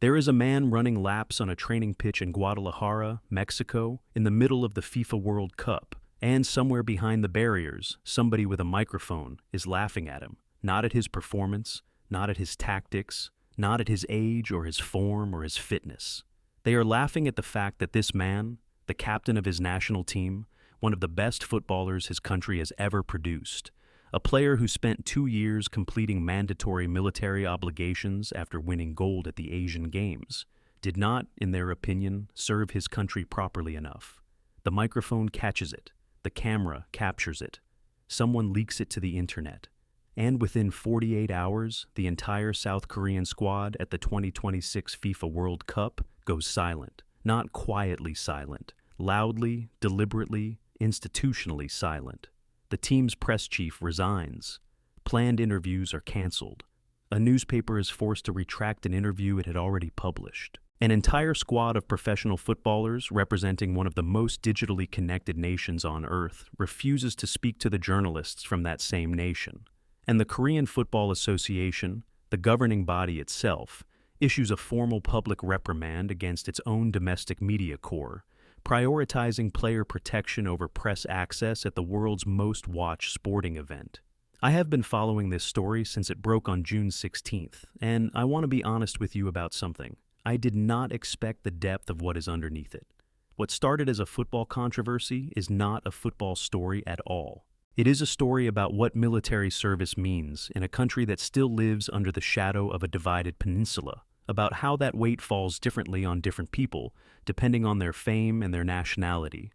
There is a man running laps on a training pitch in Guadalajara, Mexico, in the middle of the FIFA World Cup, and somewhere behind the barriers, somebody with a microphone is laughing at him, not at his performance, not at his tactics, not at his age or his form or his fitness. They are laughing at the fact that this man, the captain of his national team, one of the best footballers his country has ever produced, a player who spent 2 years completing mandatory military obligations after winning gold at the Asian Games, did not, in their opinion, serve his country properly enough. The microphone catches it. The camera captures it. Someone leaks it to the internet. And within 48 hours, the entire South Korean squad at the 2026 FIFA World Cup goes silent. Not quietly silent, loudly, deliberately, institutionally silent. The team's press chief resigns. Planned interviews are canceled. A newspaper is forced to retract an interview it had already published. An entire squad of professional footballers representing one of the most digitally connected nations on earth refuses to speak to the journalists from that same nation. And the Korean Football Association, the governing body itself, issues a formal public reprimand against its own domestic media corps, prioritizing player protection over press access at the world's most watched sporting event. I have been following this story since it broke on June 16th, and I want to be honest with you about something. I did not expect the depth of what is underneath it. What started as a football controversy is not a football story at all. It is a story about what military service means in a country that still lives under the shadow of a divided peninsula, about how that weight falls differently on different people, depending on their fame and their nationality,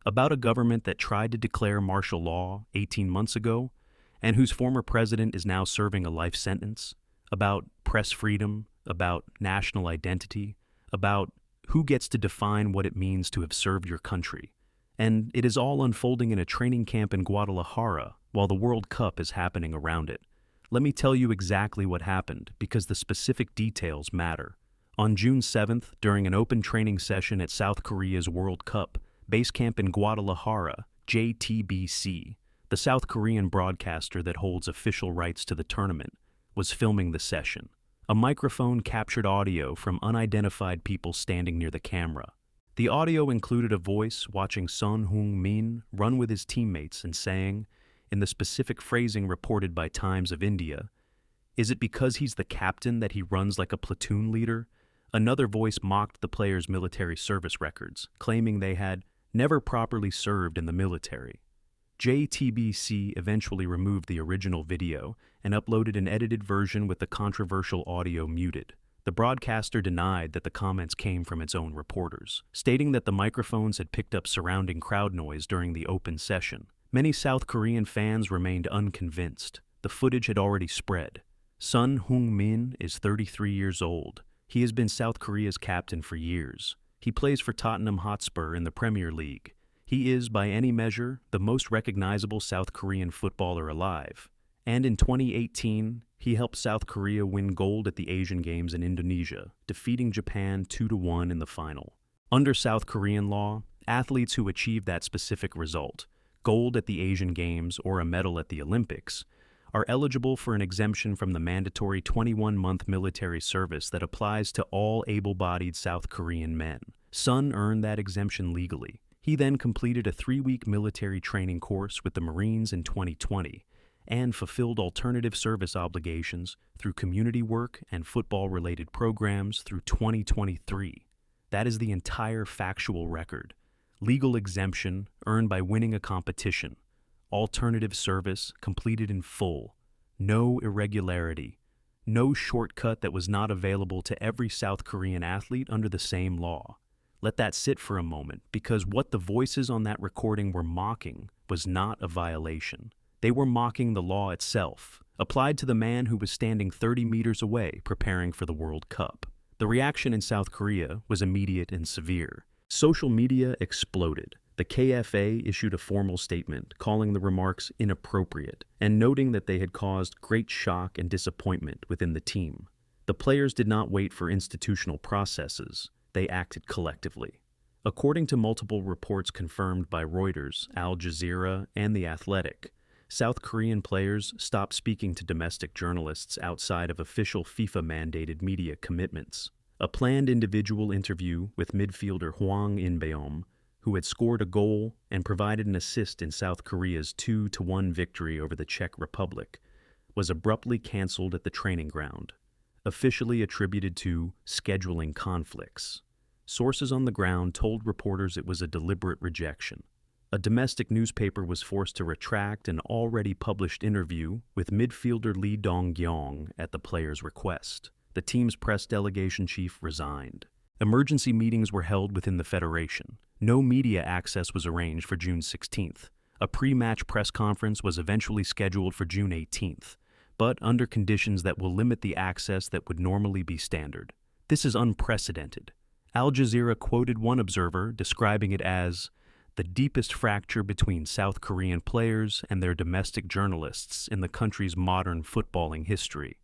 about a government that tried to declare martial law 18 months ago, and whose former president is now serving a life sentence, about press freedom, about national identity, about who gets to define what it means to have served your country. And it is all unfolding in a training camp in Guadalajara while the World Cup is happening around it. Let me tell you exactly what happened, because the specific details matter. On June 7th, during an open training session at South Korea's World Cup, base camp in Guadalajara, JTBC, the South Korean broadcaster that holds official rights to the tournament, was filming the session. A microphone captured audio from unidentified people standing near the camera. The audio included a voice watching Son Heung-min run with his teammates and saying, in the specific phrasing reported by Times of India, "Is it because he's the captain that he runs like a platoon leader?" Another voice mocked the players' military service records, claiming they had never properly served in the military. JTBC eventually removed the original video and uploaded an edited version with the controversial audio muted. The broadcaster denied that the comments came from its own reporters, stating that the microphones had picked up surrounding crowd noise during the open session. Many South Korean fans remained unconvinced. The footage had already spread. Son Heung-min is 33 years old. He has been South Korea's captain for years. He plays for Tottenham Hotspur in the Premier League. He is, by any measure, the most recognizable South Korean footballer alive. And in 2018, he helped South Korea win gold at the Asian Games in Indonesia, defeating Japan 2-1 in the final. Under South Korean law, athletes who achieve that specific result, gold at the Asian Games or a medal at the Olympics, are eligible for an exemption from the mandatory 21-month military service that applies to all able-bodied South Korean men. Son earned that exemption legally. He then completed a 3-week military training course with the Marines in 2020 and fulfilled alternative service obligations through community work and football-related programs through 2023. That is the entire factual record. Legal exemption earned by winning a competition. Alternative service completed in full. No irregularity. No shortcut that was not available to every South Korean athlete under the same law. Let that sit for a moment, because what the voices on that recording were mocking was not a violation. They were mocking the law itself, applied to the man who was standing 30 meters away preparing for the World Cup. The reaction in South Korea was immediate and severe. Social media exploded. The KFA issued a formal statement calling the remarks inappropriate and noting that they had caused great shock and disappointment within the team. The players did not wait for institutional processes. They acted collectively. According to multiple reports confirmed by Reuters, Al Jazeera, and The Athletic, South Korean players stopped speaking to domestic journalists outside of official FIFA-mandated media commitments. A planned individual interview with midfielder Hwang In-beom, who had scored a goal and provided an assist in South Korea's 2-1 victory over the Czech Republic, was abruptly cancelled at the training ground, officially attributed to scheduling conflicts. Sources on the ground told reporters it was a deliberate rejection. A domestic newspaper was forced to retract an already published interview with midfielder Lee Dong-gyong at the player's request. The team's press delegation chief resigned. Emergency meetings were held within the federation. No media access was arranged for June 16th. A pre-match press conference was eventually scheduled for June 18th, but under conditions that will limit the access that would normally be standard. This is unprecedented. Al Jazeera quoted one observer describing it as the deepest fracture between South Korean players and their domestic journalists in the country's modern footballing history.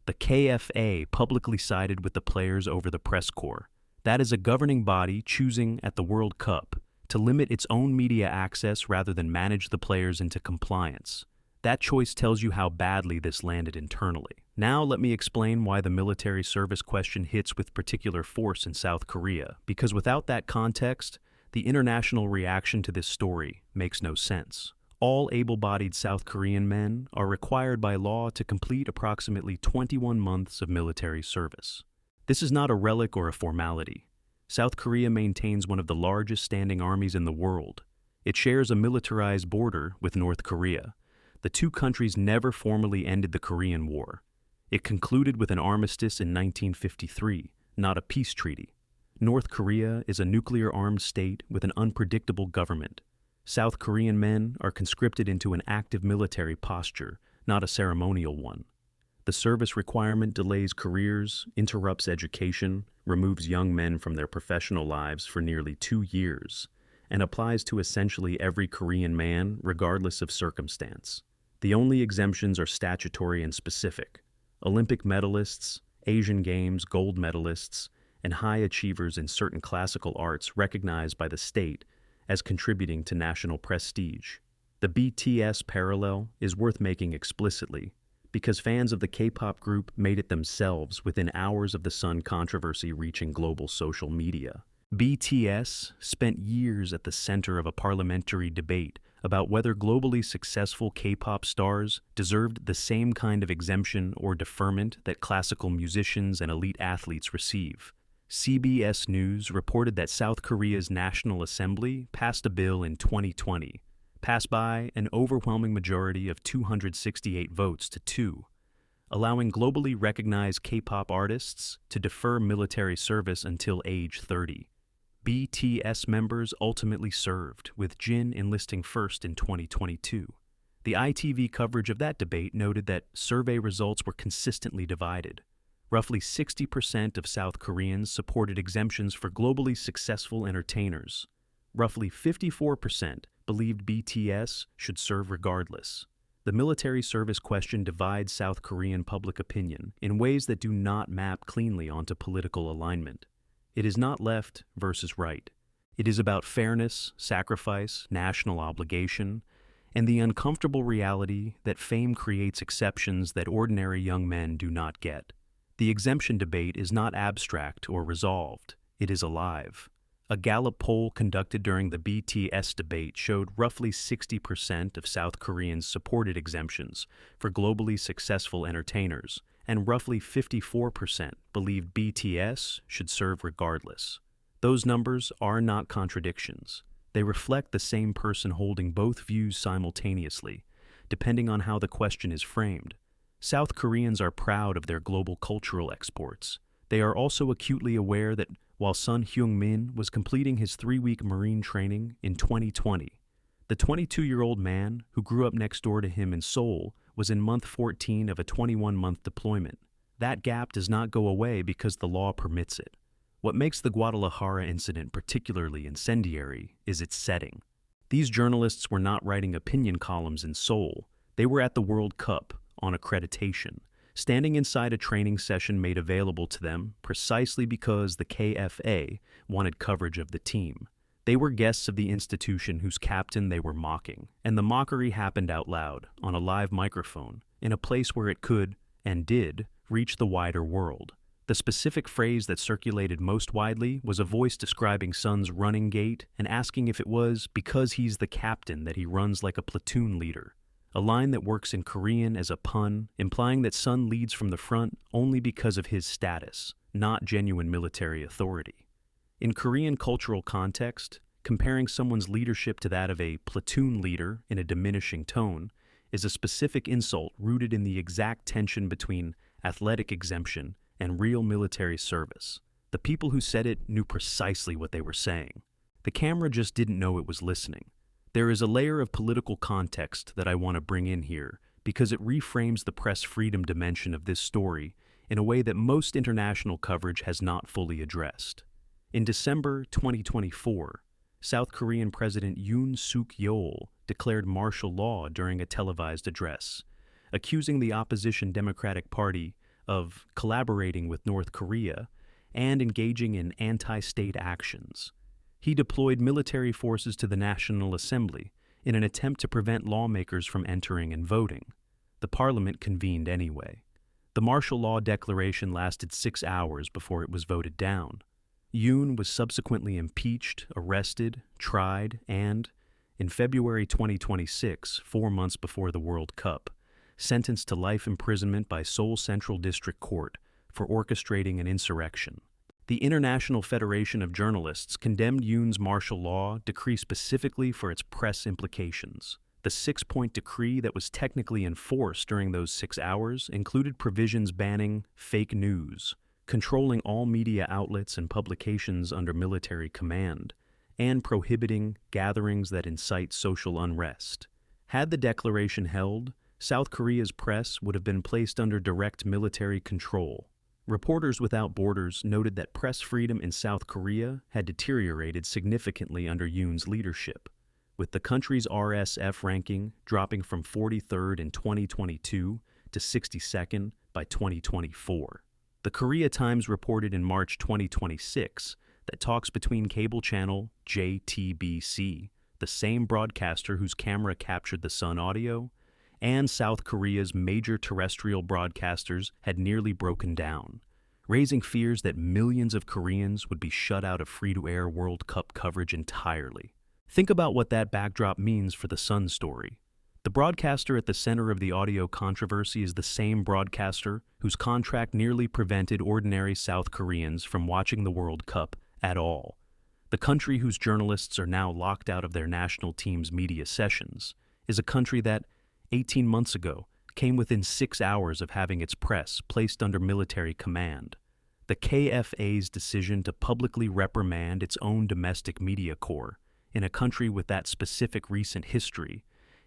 The KFA publicly sided with the players over the press corps. That is a governing body choosing at the World Cup to limit its own media access rather than manage the players into compliance. That choice tells you how badly this landed internally. Now let me explain why the military service question hits with particular force in South Korea, because without that context, the international reaction to this story makes no sense. All able-bodied South Korean men are required by law to complete approximately 21 months of military service. This is not a relic or a formality. South Korea maintains one of the largest standing armies in the world. It shares a militarized border with North Korea. The two countries never formally ended the Korean War. It concluded with an armistice in 1953, not a peace treaty. North Korea is a nuclear-armed state with an unpredictable government. South Korean men are conscripted into an active military posture, not a ceremonial one. The service requirement delays careers, interrupts education, removes young men from their professional lives for nearly 2 years, and applies to essentially every Korean man regardless of circumstance. The only exemptions are statutory and specific. Olympic medalists, Asian Games gold medalists, and high achievers in certain classical arts recognized by the state as contributing to national prestige. The BTS parallel is worth making explicitly, because fans of the K-pop group made it themselves within hours of the Son controversy reaching global social media. BTS spent years at the center of a parliamentary debate about whether globally successful K-pop stars deserved the same kind of exemption or deferment that classical musicians and elite athletes receive. CBS News reported that South Korea's National Assembly passed a bill in 2020, passed by an overwhelming majority of 268 votes to 2, allowing globally recognized K-pop artists to defer military service until age 30. BTS members ultimately served, with Jin enlisting first in 2022. The ITV coverage of that debate noted that survey results were consistently divided. Roughly 60% of South Koreans supported exemptions for globally successful entertainers. Roughly 54% believed BTS should serve regardless. The military service question divides South Korean public opinion in ways that do not map cleanly onto political alignment. It is not left versus right. It is about fairness, sacrifice, national obligation, and the uncomfortable reality that fame creates exceptions that ordinary young men do not get. The exemption debate is not abstract or resolved. It is alive. A Gallup poll conducted during the BTS debate showed roughly 60% of South Koreans supported exemptions for globally successful entertainers, and roughly 54% believed BTS should serve regardless. Those numbers are not contradictions. They reflect the same person holding both views simultaneously, depending on how the question is framed. South Koreans are proud of their global cultural exports. They are also acutely aware that while Son Heung-min was completing his 3-week Marine training in 2020, the 22-year-old man who grew up next door to him in Seoul was in month 14 of a 21-month deployment. That gap does not go away because the law permits it. What makes the Guadalajara incident particularly incendiary is its setting. These journalists were not writing opinion columns in Seoul. They were at the World Cup on accreditation, standing inside a training session made available to them precisely because the KFA wanted coverage of the team. They were guests of the institution whose captain they were mocking, and the mockery happened out loud, on a live microphone, in a place where it could, and did, reach the wider world. The specific phrase that circulated most widely was a voice describing Son's running gait and asking if it was because he's the captain that he runs like a platoon leader, a line that works in Korean as a pun, implying that Son leads from the front only because of his status, not genuine military authority. In Korean cultural context, comparing someone's leadership to that of a platoon leader in a diminishing tone is a specific insult rooted in the exact tension between athletic exemption and real military service. The people who said it knew precisely what they were saying. The camera just didn't know it was listening. There is a layer of political context that I want to bring in here because it reframes the press freedom dimension of this story in a way that most international coverage has not fully addressed. In December 2024, South Korean President Yoon Suk-yeol declared martial law during a televised address, accusing the opposition Democratic Party of collaborating with North Korea and engaging in anti-state actions. He deployed military forces to the National Assembly in an attempt to prevent lawmakers from entering and voting. The parliament convened anyway. The martial law declaration lasted 6 hours before it was voted down. Yoon was subsequently impeached, arrested, tried, and, in February 2026, 4 months before the World Cup, sentenced to life imprisonment by Seoul Central District Court for orchestrating an insurrection. The International Federation of Journalists condemned Yoon's martial law decree specifically for its press implications. The 6-point decree that was technically enforced during those 6 hours included provisions banning fake news, controlling all media outlets and publications under military command, and prohibiting gatherings that incite social unrest. Had the declaration held, South Korea's press would have been placed under direct military control. Reporters Without Borders noted that press freedom in South Korea had deteriorated significantly under Yoon's leadership, with the country's RSF ranking dropping from 43rd in 2022 to 62nd by 2024. The Korea Times reported in March 2026 that talks between cable channel JTBC, the same broadcaster whose camera captured the Son audio, and South Korea's major terrestrial broadcasters had nearly broken down, raising fears that millions of Koreans would be shut out of free-to-air World Cup coverage entirely. Think about what that backdrop means for the Son story. The broadcaster at the center of the audio controversy is the same broadcaster whose contract nearly prevented ordinary South Koreans from watching the World Cup at all. The country whose journalists are now locked out of their national team's media sessions is a country that, 18 months ago, came within 6 hours of having its press placed under military command. The KFA's decision to publicly reprimand its own domestic media corps in a country with that specific recent history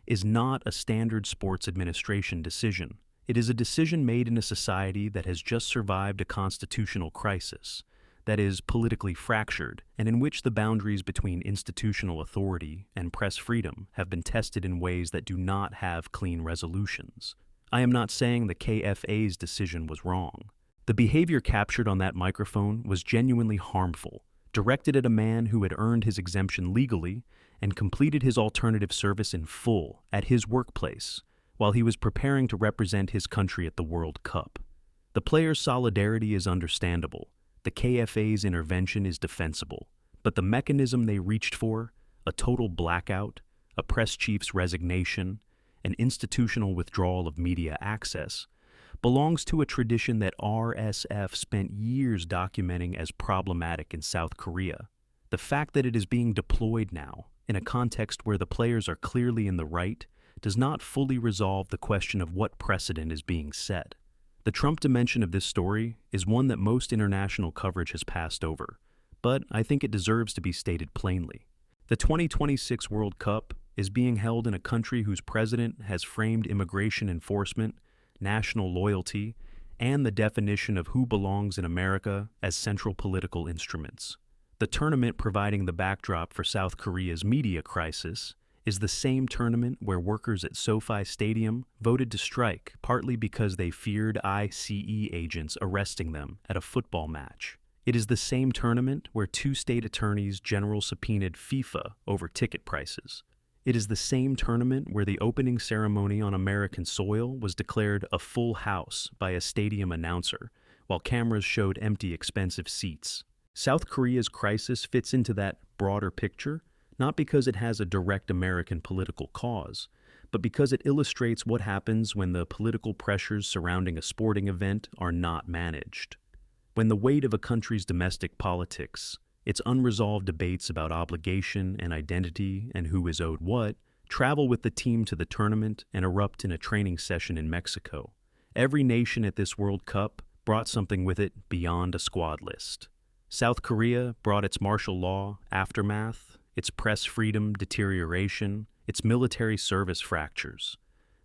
is not a standard sports administration decision. It is a decision made in a society that has just survived a constitutional crisis, that is politically fractured, and in which the boundaries between institutional authority and press freedom have been tested in ways that do not have clean resolutions. I am not saying the KFA's decision was wrong. The behavior captured on that microphone was genuinely harmful, directed at a man who had earned his exemption legally and completed his alternative service in full at his workplace while he was preparing to represent his country at the World Cup. The players' solidarity is understandable. The KFA's intervention is defensible, but the mechanism they reached for, a total blackout, a press chief's resignation, an institutional withdrawal of media access, belongs to a tradition that RSF spent years documenting as problematic in South Korea. The fact that it is being deployed now, in a context where the players are clearly in the right, does not fully resolve the question of what precedent is being set. The Trump dimension of this story is one that most international coverage has passed over, but I think it deserves to be stated plainly. The 2026 World Cup is being held in a country whose president has framed immigration enforcement, national loyalty, and the definition of who belongs in America as central political instruments. The tournament providing the backdrop for South Korea's media crisis is the same tournament where workers at SoFi Stadium voted to strike partly because they feared ICE agents arresting them at a football match. It is the same tournament where 2 state attorneys general subpoenaed FIFA over ticket prices. It is the same tournament where the opening ceremony on American soil was declared a full house by a stadium announcer, while cameras showed empty, expensive seats. South Korea's crisis fits into that broader picture, not because it has a direct American political cause, but because it illustrates what happens when the political pressures surrounding a sporting event are not managed. When the weight of a country's domestic politics, its unresolved debates about obligation and identity and who is owed what, travel with the team to the tournament and erupt in a training session in Mexico. Every nation at this World Cup brought something with it beyond a squad list. South Korea brought its martial law aftermath, its press freedom deterioration, its military service fractures.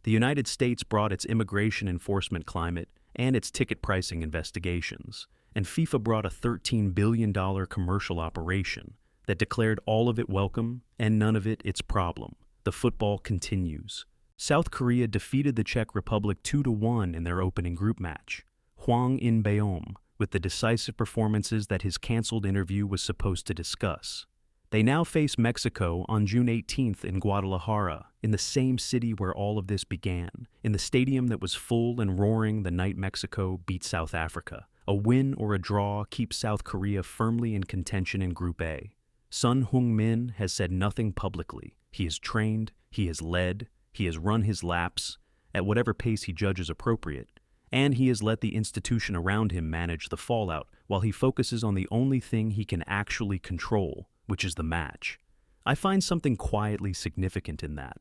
The United States brought its immigration enforcement climate and its ticket pricing investigations. And FIFA brought a $13 billion commercial operation that declared all of it welcome and none of it its problem. The football continues. South Korea defeated the Czech Republic 2-1 in their opening group match. Hwang In-beom, with the decisive performances that his canceled interview was supposed to discuss. They now face Mexico on June 18th in Guadalajara, in the same city where all of this began, in the stadium that was full and roaring the night Mexico beat South Africa. A win or a draw keeps South Korea firmly in contention in Group A. Son Heung-min has said nothing publicly. He has trained, he has led, he has run his laps, at whatever pace he judges appropriate, and he has let the institution around him manage the fallout while he focuses on the only thing he can actually control, which is the match. I find something quietly significant in that.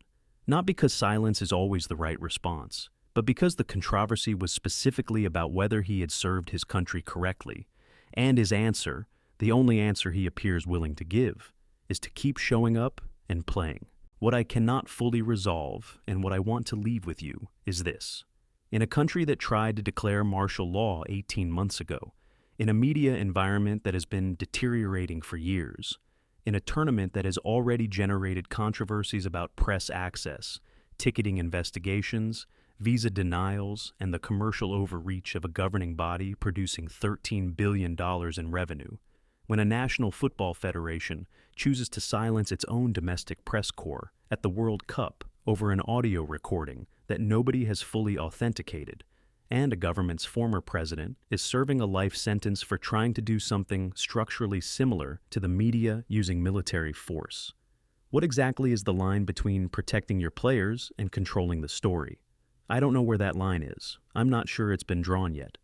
Not because silence is always the right response, but because the controversy was specifically about whether he had served his country correctly, and his answer, the only answer he appears willing to give, is to keep showing up and playing. What I cannot fully resolve, and what I want to leave with you, is this. In a country that tried to declare martial law 18 months ago, in a media environment that has been deteriorating for years, in a tournament that has already generated controversies about press access, ticketing investigations, visa denials, and the commercial overreach of a governing body producing $13 billion in revenue, when a national football federation chooses to silence its own domestic press corps at the World Cup over an audio recording that nobody has fully authenticated, and a government's former president is serving a life sentence for trying to do something structurally similar to the media using military force. What exactly is the line between protecting your players and controlling the story? I don't know where that line is. I'm not sure it's been drawn yet.